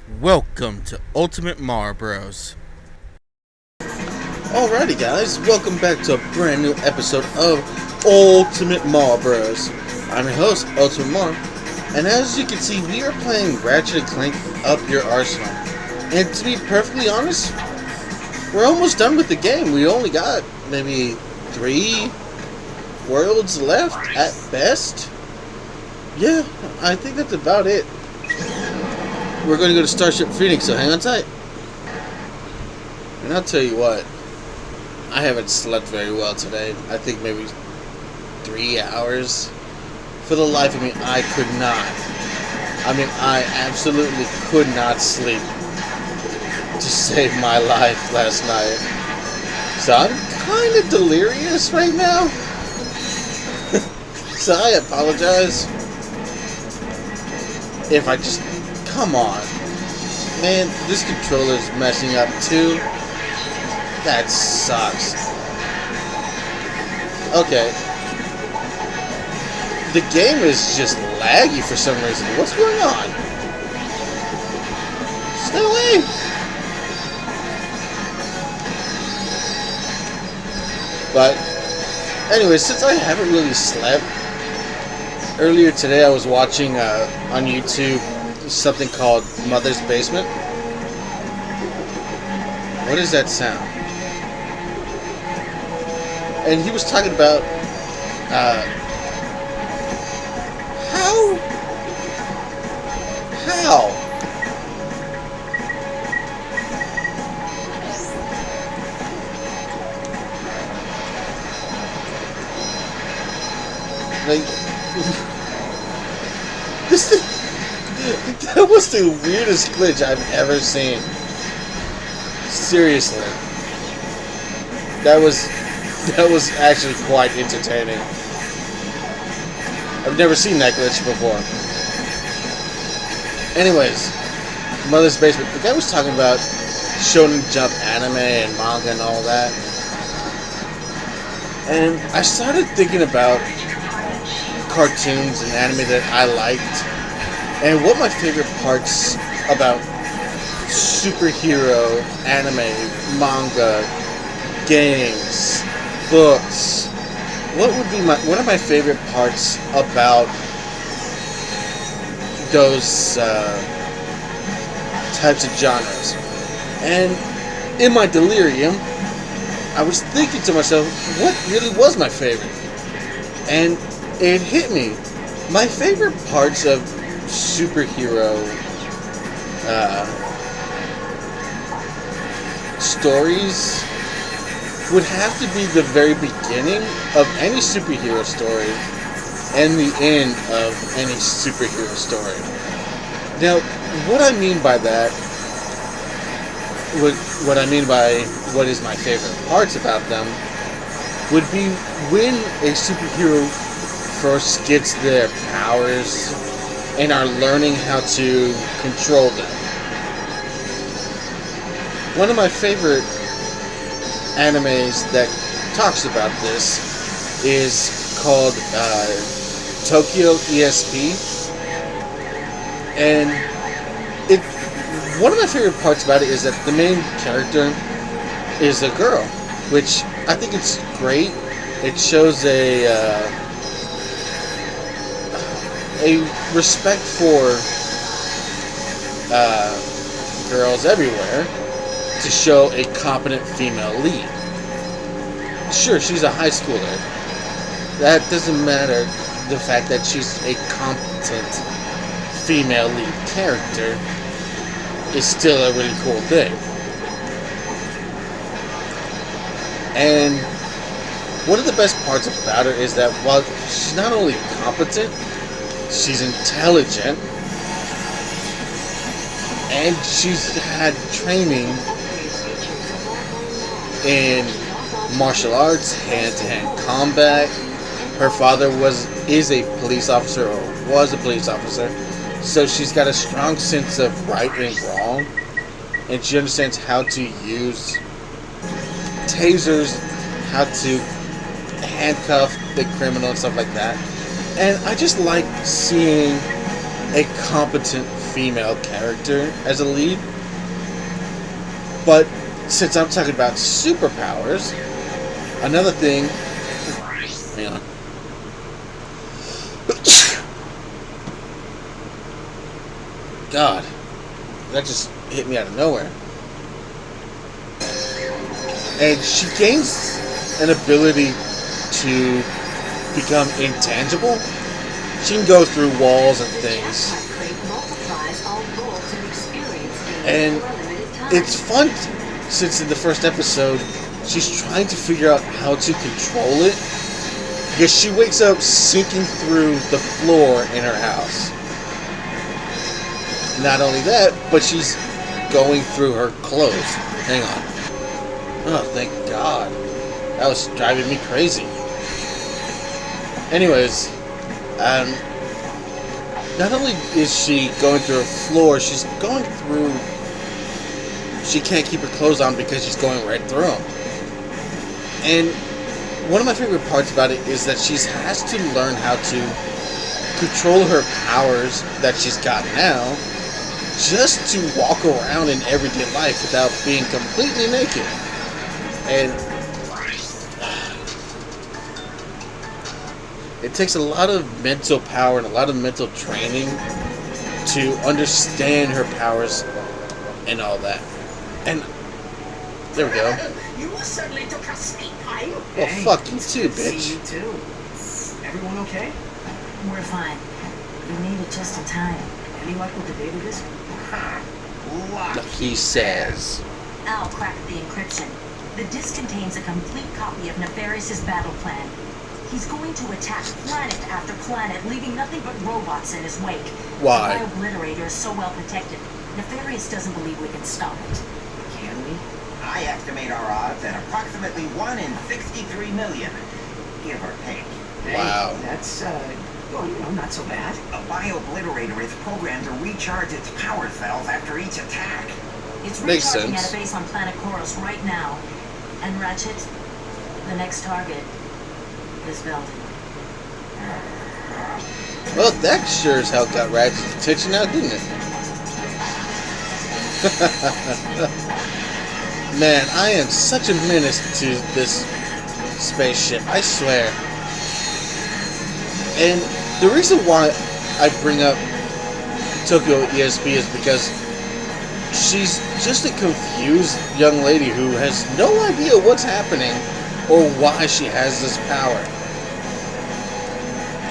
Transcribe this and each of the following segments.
Welcome to UltimateMarBro's. Alrighty guys, welcome back to a brand new episode of UltimateMarBro's. I'm your host, UltimateMar, and as you can see, we are playing Ratchet and Clank Up Your Arsenal. And to be perfectly honest, we're almost done with the game. We only got maybe 3 worlds left at best. Yeah, I think that's about it. We're going to go to Starship Phoenix, so hang on tight. And I'll tell you what, I haven't slept very well today. I think maybe 3 hours. For the life of me, I could not. I absolutely could not sleep to save my life last night. So I'm kind of delirious right now. So I apologize if I just... Come on. Man, this controller's messing up too. That sucks. Okay. The game is just laggy for some reason. What's going on? Stay away! But, anyway, since I haven't really slept, earlier today I was watching on YouTube something called Mother's Basement. What is that sound? And he was talking about how like this thing. That was the weirdest glitch I've ever seen. Seriously. That was actually quite entertaining. I've never seen that glitch before. Anyways, Mother's Basement. The guy was talking about Shonen Jump anime and manga and all that. And I started thinking about cartoons and anime that I liked. And what my favorite parts about superhero, anime, manga, games, books, what would be one of my favorite parts about those types of genres? And in my delirium, I was thinking to myself, what really was my favorite? And it hit me. My favorite parts of superhero stories would have to be the very beginning of any superhero story and the end of any superhero story. Now, what I mean by that, what I mean by what is my favorite parts about them, would be when a superhero first gets their powers and are learning how to control them. One of my favorite animes that talks about this is called Tokyo ESP, and one of my favorite parts about it is that the main character is a girl, which I think it's great. It shows a respect for girls everywhere to show a competent female lead. Sure, she's a high schooler. That doesn't matter. The fact that she's a competent female lead character is still a really cool thing. And one of the best parts about her is that while she's not only competent, she's intelligent, and she's had training in martial arts, hand-to-hand combat. Her father is a police officer, or was a police officer, so she's got a strong sense of right and wrong, and she understands how to use tasers, how to handcuff the criminal and stuff like that. And I just like seeing a competent female character as a lead. But since I'm talking about superpowers, another thing. Hang on. God, that just hit me out of nowhere. And she gains an ability to become intangible. She can go through walls and things. And it's fun since in the first episode, she's trying to figure out how to control it. Because she wakes up sinking through the floor in her house. Not only that, but she's going through her clothes. Hang on. Oh, thank God. That was driving me crazy. Anyways, not only is she going through her floor, she's going through... She can't keep her clothes on because she's going right through them. And one of my favorite parts about it is that she has to learn how to control her powers that she's got now, just to walk around in everyday life without being completely naked. And it takes a lot of mental power and a lot of mental training to understand her powers and all that. And there we go. You suddenly took a sneak time. Well, Hey, fuck you it's too, good to see bitch. you too. Everyone okay? We're fine. We made it just in time. Any luck with the data disk? He says. Al cracked the encryption. The disk contains a complete copy of Nefarious' battle plan. He's going to attack planet after planet, leaving nothing but robots in his wake. Why? The Biobliterator is so well protected. Nefarious doesn't believe we can stop it. Can we? I estimate our odds at approximately 1 in 63 million, give or take. Hey, Wow. That's, not so bad. A Biobliterator is programmed to recharge its power cells after each attack. It's Makes recharging sense. at a base on planet Koros right now. And Ratchet, the next target is Velden. Well, that sure as hell got Ratchet's attention now, didn't it? Man, I am such a menace to this spaceship, I swear. And the reason why I bring up Tokyo ESP is because she's just a confused young lady who has no idea what's happening or why she has this power.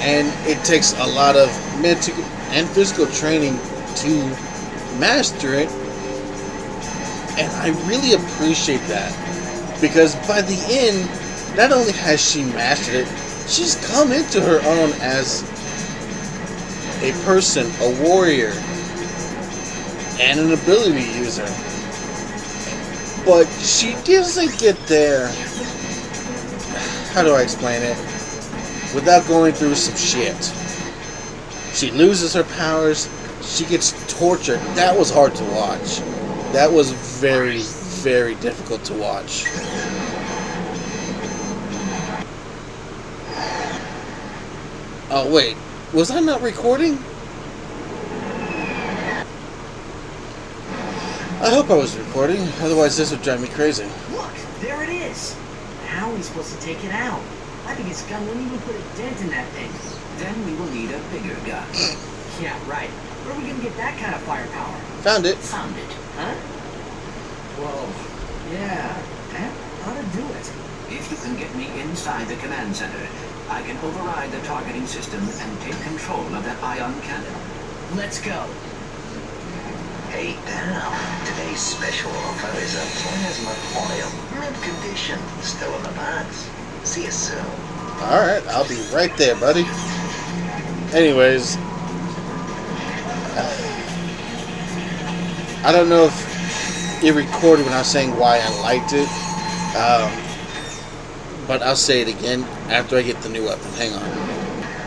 And it takes a lot of mental and physical training to master it. And I really appreciate that. Because by the end, not only has she mastered it, she's come into her own as a person, a warrior, and an ability user. But she doesn't get there, how do I explain it, without going through some shit. She loses her powers, she gets tortured. That was hard to watch. That was very, very difficult to watch. Oh wait, was I not recording? I hope I was recording, otherwise this would drive me crazy. Look, there it is. How are we supposed to take it out? I think his gun wouldn't even put a dent in that thing. Then we will need a bigger gun. Yeah, right. Where are we gonna get that kind of firepower? Found it. Found it. Huh? Whoa. Yeah, that ought to do it. If you can get me inside the command center, I can override the targeting system and take control of that ion cannon. Let's go. Hey, Dal, today's special offer is a plasma coil, mid-condition, still in the box. See you soon. Alright, I'll be right there, buddy. Anyways, I don't know if it recorded when I was saying why I liked it, but I'll say it again after I get the new weapon. Hang on.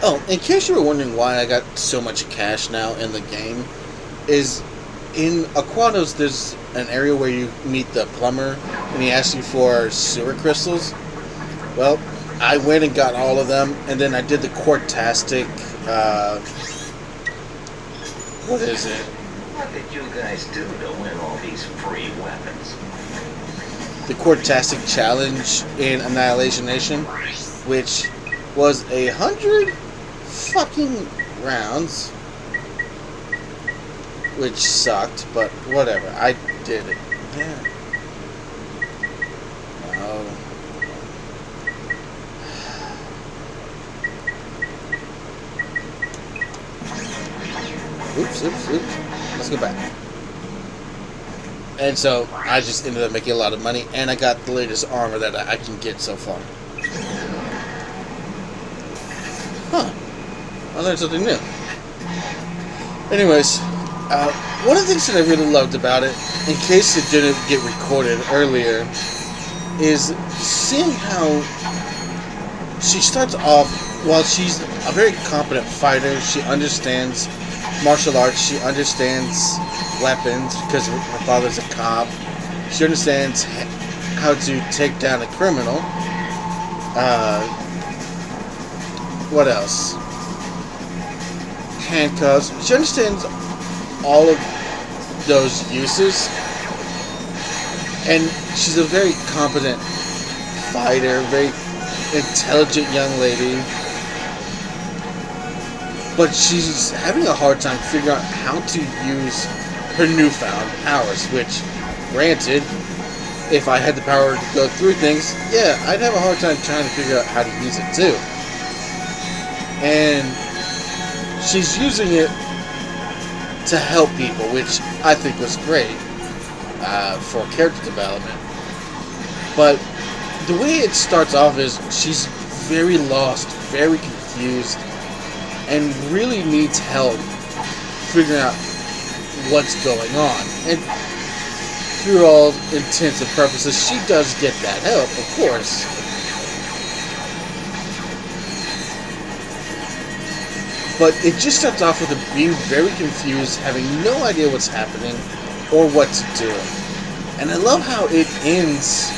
Oh, in case you were wondering why I got so much cash now in the game, is in Aquatos there's an area where you meet the plumber and he asks you for sewer crystals. Well, I went and got all of them, and then I did the Quartastic, what is it? What did you guys do to win all these free weapons? The Quartastic Challenge in Annihilation Nation, which was 100 fucking rounds, which sucked, but whatever. I did it. Yeah. Oh. Oops. Let's go back. And so I just ended up making a lot of money, and I got the latest armor that I can get so far. Huh. I learned something new. Anyways, one of the things that I really loved about it, in case it didn't get recorded earlier, is seeing how she starts off, while she's a very competent fighter, she understands martial arts, she understands weapons because her father's a cop, she understands how to take down a criminal. What else? Handcuffs. She understands all of those uses, and she's a very competent fighter, very intelligent young lady, but she's having a hard time figuring out how to use her newfound powers, which, granted, if I had the power to go through things, yeah, I'd have a hard time trying to figure out how to use it too. And she's using it to help people, which I think was great for character development. But the way it starts off is she's very lost, very confused, and really needs help figuring out what's going on. And through all intents and purposes, she does get that help, of course. But it just starts off with her being very confused, having no idea what's happening or what to do. And I love how it ends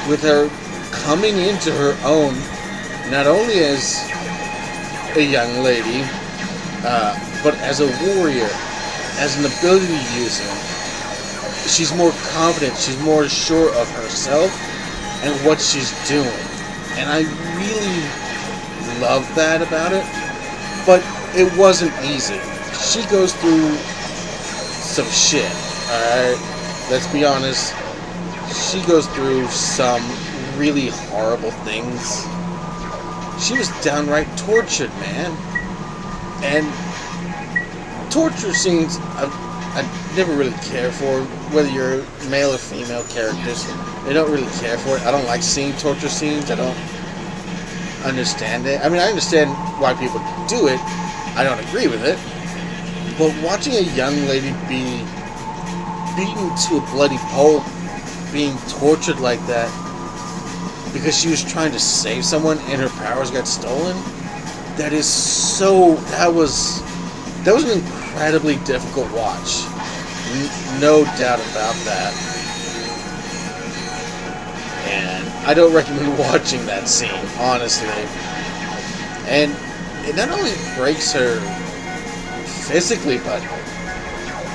with her coming into her own, not only as a young lady, but as a warrior, as an ability user. She's more confident, she's more sure of herself and what she's doing. And I really love that about it. But it wasn't easy. She goes through some shit, alright? Let's be honest. She goes through some really horrible things. She was downright tortured, man. And torture scenes, I never really care for, whether you're male or female characters. I don't really care for it. I don't like seeing torture scenes. I don't understand it. I mean, I understand why people do it. I don't agree with it. But watching a young lady be beaten to a bloody pulp, being tortured like that because she was trying to save someone and her powers got stolen, that was an incredibly difficult watch. No doubt about that. And I don't recommend watching that scene, honestly. And it not only breaks her physically, but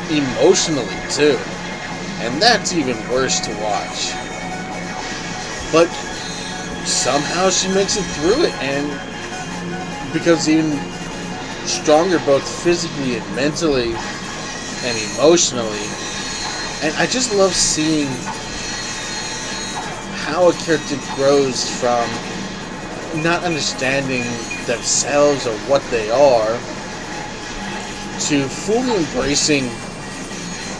emotionally too. And that's even worse to watch. But somehow she makes it through it and becomes even stronger, both physically and mentally and emotionally. And I just love seeing how a character grows from not understanding themselves or what they are to fully embracing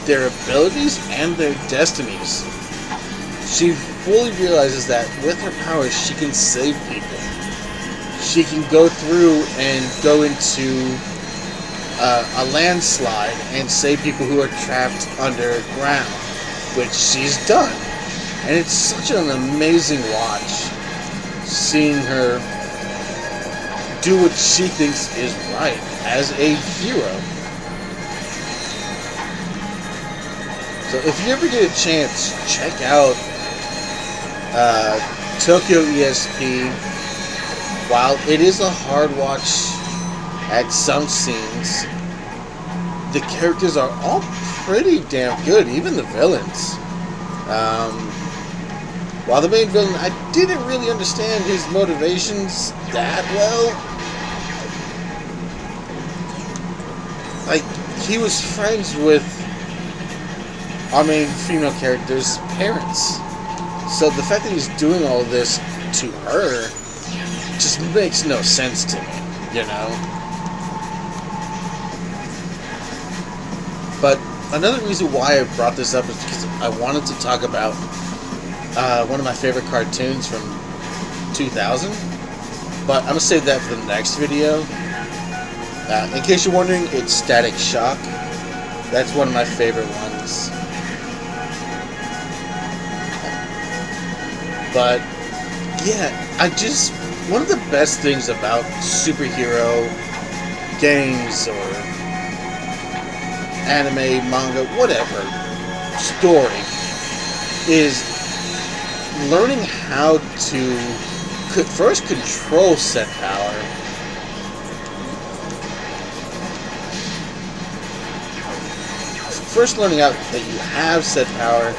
their abilities and their destinies. She fully realizes that with her powers she can save people. She can go through and go into a landslide and save people who are trapped underground, which she's done. And it's such an amazing watch, seeing her do what she thinks is right as a hero. So if you ever get a chance, check out Tokyo ESP. While it is a hard watch at some scenes, the characters are all pretty damn good, even the villains. While the main villain, I didn't really understand his motivations that well. Like, he was friends with our main female character's parents. So the fact that he's doing all this to her just makes no sense to me, you know? But another reason why I brought this up is because I wanted to talk about one of my favorite cartoons from 2000. But I'm going to save that for the next video. In case you're wondering, it's Static Shock. That's one of my favorite ones. But, yeah, one of the best things about superhero games or anime, manga, whatever, story, is learning how to first control set power, first learning out that you have set power,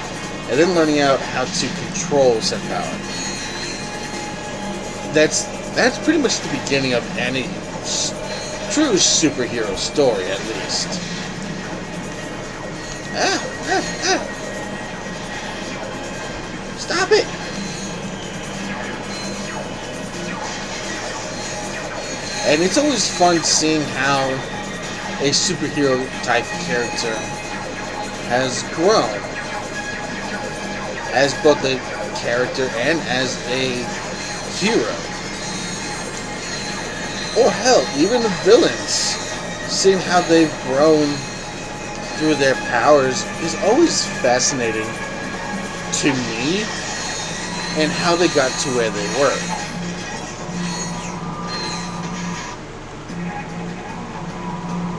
and then learning out how to control set power. That's pretty much the beginning of any true superhero story, at least. Stop it! And it's always fun seeing how a superhero type character has grown as both a character and as a hero. Or hell, even the villains, seeing how they've grown through their powers is always fascinating to me, and how they got to where they were.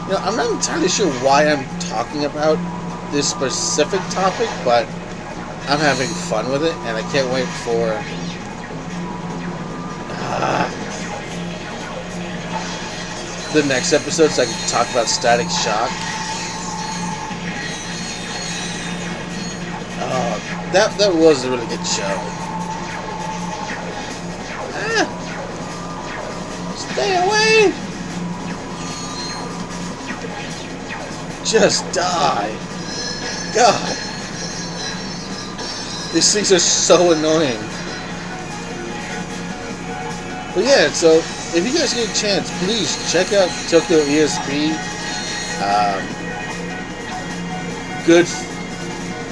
You know, I'm not entirely sure why I'm talking about this specific topic, but I'm having fun with it, and I can't wait for the next episode so I can talk about Static Shock. That was a really good show. Stay away! Just die. God. These things are so annoying. But yeah, so if you guys get a chance, please check out Tokyo ESP.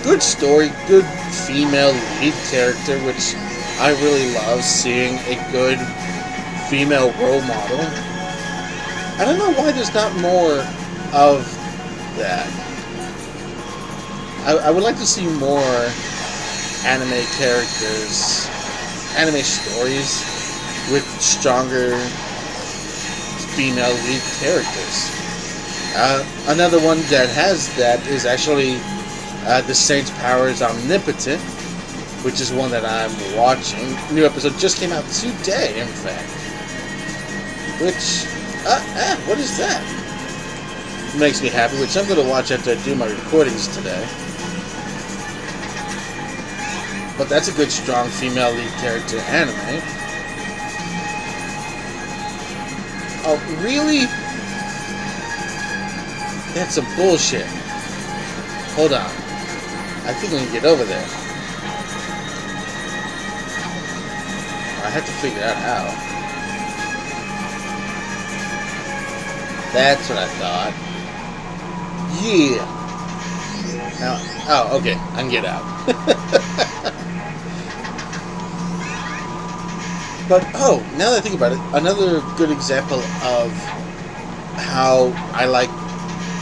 Good story, good female lead character, which I really love seeing a good female role model. I don't know why there's not more of that. I would like to see more anime characters, anime stories with stronger female lead characters. Another one that has that is actually The Saint's Power is Omnipotent, which is one that I'm watching. New episode just came out today, in fact. Which, what is that? Makes me happy, which I'm going to watch after I do my recordings today. But that's a good, strong female lead character anime. Oh, really? That's some bullshit. Hold on. I think we can get over there. I have to figure out how. That's what I thought. Yeah. Now, oh, okay. I can get out. But, oh, now that I think about it, another good example of how I like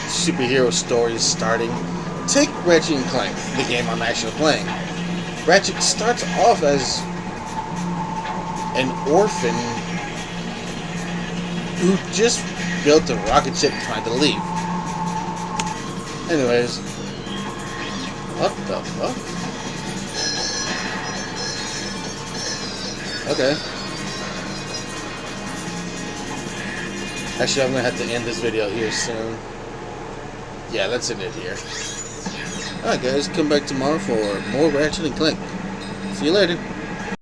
superhero stories starting. Take Ratchet and Clank, the game I'm actually playing. Ratchet starts off as an orphan who just built a rocket ship trying to leave. Anyways, what the fuck? Okay. Actually, I'm gonna have to end this video here soon. yeah, let's end it here. Alright guys, come back tomorrow for more Ratchet and Clank. See you later.